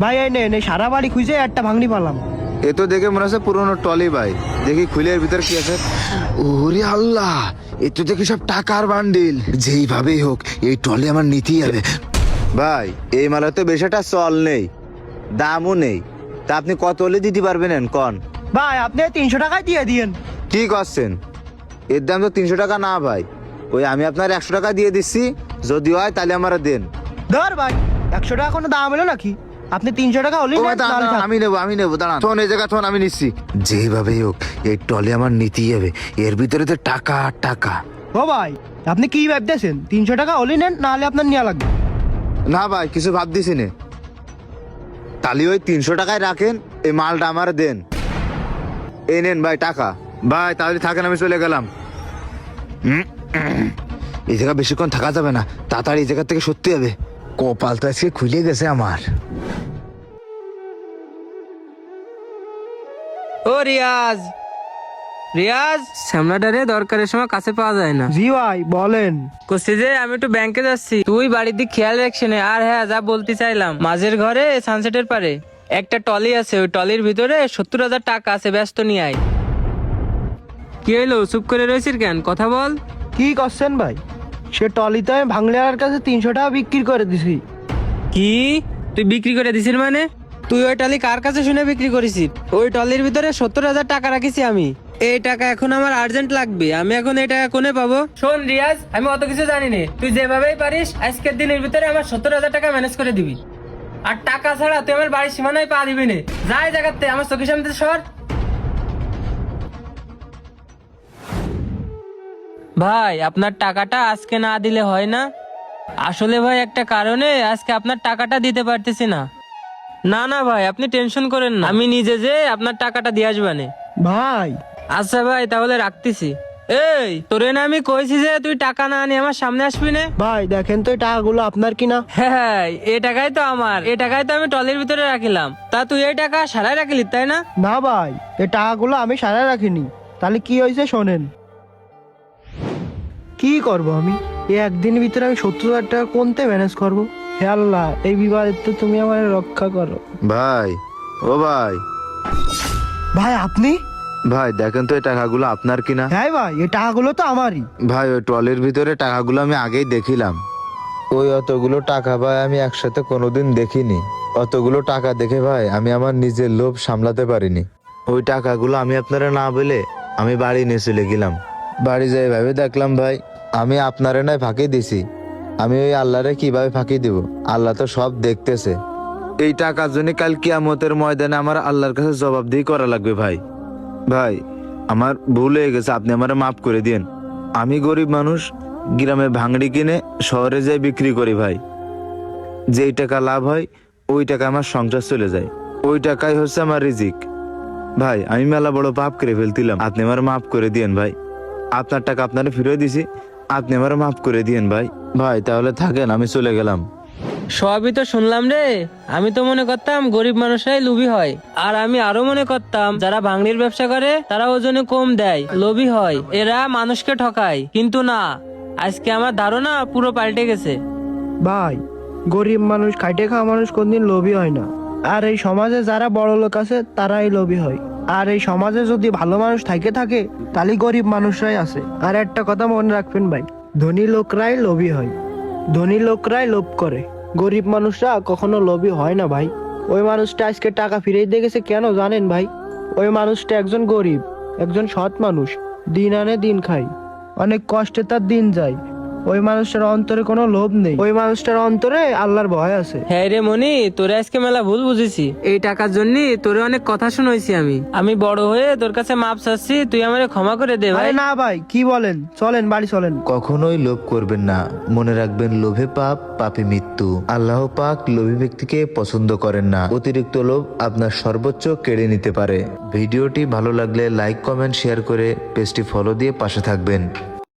ভাই এই নে সারা বাড়ি খুঁজে একটা ভাঙনি পালাম। এ তো দেখে মনে হচ্ছে পুরোনো টলি ভাই। দেখি খুলে এর ভিতর কি আছে। ওরে আল্লাহ, এ তো দেখি সব টাকার বান্ডিল। যেইভাবেই হোক এই টলি আমার নিতেই হবে। ভাই এই মালে তো বেশ একটা চল নেই, দামও নেই। তা আপনি কত হলে দিতে পারবেন কন? ভাই আপনি 300 টাকায় দিয়ে দিয়েন। কি করছেন? এর দাম তো 300 টাকা না ভাই। ওই আমি আপনার 100 টাকা দিয়ে দিচ্ছি, যদি হয় তাহলে আমার দেন। ধর ভাই 100 টাকা কোনো দাম হলো নাকি? আপনি 300 টাকা হলেই ও নেন, ভাই, দাঁড়ান, নাহলে থাক। দাঁড়ান, আমি নেবো দাঁড়ান। থন এই জায়গা থন, আমি নিচ্ছি। যেভাবেই হোক এই টলি আমার নিতেই হবে। এর ভিতরে তো টাকা আর টাকা। ও ভাই আপনি কি ভাবতেছেন? 300 টাকা হলেই নেন, নাহলে আপনার নেওয়া লাগবে। না ভাই কিছু ভাব দিছি নে। তাহলে ওই 300 টাকায় রাখেন, এই মালটা আমার দেন। এই নেন ভাই টাকা। ভাই তাহলে থাকেন, আমি চলে গেলাম। এই জায়গা বেশিক্ষণ থাকা যাবে না, তাড়াতাড়ি এই জায়গা থেকে সত্যি হবে। কপাল তো আজকে খুলে গেছে আমার। ও রিয়াজ, রিয়াজ শ্যামলাটারে দরকারের সময় কাছে পাওয়া যায় না। জি ভাই বলেন। করছি যে আমি একটু ব্যাংকে যাচ্ছি, তুই বাড়ির দিক খেয়াল রাখছি না। আর হ্যাঁ, যা বলতে চাইলাম, মাঝের ঘরে সানসেটের পারে একটা টলি আছে, ওই টলির ভিতরে 70,000 টাকা আছে, ব্যস্ত নিয়ে আয়। কি হইলো, চুপ করে রয়েছিস কেন? কথা বল। কি করছেন ভাই? সে টলিতে আমি ভাঙলিয়ার কাছে 300 টাকা বিক্রি করে দিছি। কি তুই বিক্রি করে দিছিস মানে? তুই ওই টলি কার কাছে শুনে বিক্রি করেছিস? ওই টলির ভিতরে 70,000 টাকা রাখিছি আমি। এই টাকা এখন আমার আর্জেন্ট লাগবে, আমি এখন এই টাকা কোনে পাবো? শোন রিয়াজ, আমি অত কিছু জানি না, তুই যেভাবেই পারিস আজকের দিনের ভিতরে আমার 70,000 টাকা ম্যানেজ করে দিবি। আর টাকা ছাড়া তুই আমার বাড়ির সীমানায় পা দিবি না। যাই জায়গাতে, আমার চোখের সামনে থেকে সর। ভাই আপনার টাকাটা আজকে না দিলে হয় না? আসলে ভাই একটা কারণে আজকে আপনার টাকাটা দিতে পারতেছি না। না না ভাই, আপনি টেনশন করেন না, আমি নিজে যে আপনার টাকাটা দিয়ে আসবানে। ভাই আচ্ছা ভাই তাহলে রাখতেছি। এই তোরে না আমি কইছি যে তুই টাকা না আনি আমার সামনে আসবি না? ভাই দেখেন তো এই টাকাগুলো আপনার কিনা। হ্যাঁ, এই টাকাই তো আমার, এই টাকাই তো আমি টলির ভিতরে রাখিলাম। তা তুই এই টাকা সারাই রাখলি তাই না? না ভাই এই টাকাগুলো আমি সারা রাখিনি। তাহলে কি হয়েছে শোনেন। কি করব আমি? এই একদিনের ভিতরে আমি 70,000 টাকা কোনতে ম্যানেজ করবো? হে আল্লাহ, এই বিবাদে তো তুমি আমার রক্ষা করো। ভাই ও ভাই, ভাই আপনি? ভাই দেখেন তো এই টাকাগুলো আপনার কিনা। হ্যাঁ ভাই এই টাকাগুলো তো আমারই। ভাই ওই ট্রলির ভিতরে টাকাগুলো আমি আগেই দেখিলাম। ওই অতগুলো টাকা ভাই আমি একসাথে কোনোদিন দেখিনি। অতগুলো টাকা দেখে ভাই আমি আমার নিজের লোভ সামলাতে পারিনি। ওই টাকাগুলো আমি আপনারা না বলে আমি বাড়ি নিয়ে চলে গেলাম। বাড়ি যাই ভাবে দেখলাম ভাই আমি আপনারে নয় ফাঁকি দিছি। আমি ওই আল্লাহরে কিভাবে ফাঁকি দিব? আল্লাহ তো সব দেখতেছে। এই টাকার জন্য কাল কিয়ামতের ময়দানে আমার আল্লাহর কাছে জবাবদিহি করা লাগবে ভাই। ভাই আমার ভুল হয়ে গেছে, আপনি আমারে মাফ করে দিন। আমি গরিব মানুষ, গ্রামে ভাঙড়ি কিনে শহরে যাই বিক্রি করি ভাই। যেই টাকা লাভ হয় ওই টাকা আমার সংসার চলে যায়, ওই টাকাই হচ্ছে আমার রিজিক। ভাই আমি মেলা বড় পাপ করে ফেলতিলাম, আপনি আমার মাফ করে দিয়েন ভাই। আপনার টাকা আপনারে ফিরিয়ে দিছি, আপনি আমার মাফ করে দিয়েন ভাই। ভাই তাহলে থাকেন, আমি চলে গেলাম। সবই তো শুনলাম রে। আমি তো মনে করতাম গরিব মানুষরাই লোভী হয়, আর আমি আরো মনে করতাম যারা ভাঙড়ির ব্যবসা করে তারা ওজনে কম দেয়, লোভী হয়, এরা মানুষকে ঠকায়। কিন্তু না, আজকে আমার ধারণা পুরো পাল্টে গেছে। ভাই গরিব মানুষ, খাইটে খাওয়া মানুষ কোনদিন লোভী হয় না। আর এই সমাজে যারা বড় লোক আছে তারাই লোভী হয়। আর এই সমাজে যদি ভালো মানুষ থাকে তাহলে গরিব মানুষরাই আছে। আর একটা কথা মনে রাখবেন ভাই, ধনী লোকরাই লোভী হয়, ধনী লোকরাই লোভ করে, গরিব মানুষরা কখনো লোভী হয় না ভাই। ওই মানুষটা আজকে টাকা ফিরিয়ে দিয়ে গেছে কেন জানেন ভাই? ওই মানুষটা একজন গরিব, একজন সৎ মানুষ, দিন আনে দিন খায়, অনেক কষ্টে তার দিন যায়। ওই মানুষটার অন্তরে কোনো লোভ নেই, ওই মানুষটার অন্তরে আল্লাহর ভয় আছে। হ্যাঁ রে মনি, তোরে আজকে মেলা ভুল বুঝেছি। এই টাকার জন্য তোরে অনেক কথা শুনাইছি আমি বড় হয়ে তোর কাছে মাপ চাচ্ছি, তুই আমারে ক্ষমা করে দে ভাই। আরে না ভাই কি বলেন, চলেন বাড়ি চলেন। কখনোই লোভ করবেন না, মনে রাখবেন লোভে পাপ, পাপে মৃত্যু। আল্লাহ পাক লোভী ব্যক্তিকে পছন্দ করেন না। অতিরিক্ত লোভ আপনার সর্বোচ্চ কেড়ে নিতে পারে। ভিডিওটি ভালো লাগলে লাইক, কমেন্ট, শেয়ার করে পেজটি ফলো দিয়ে পাশে থাকবেন।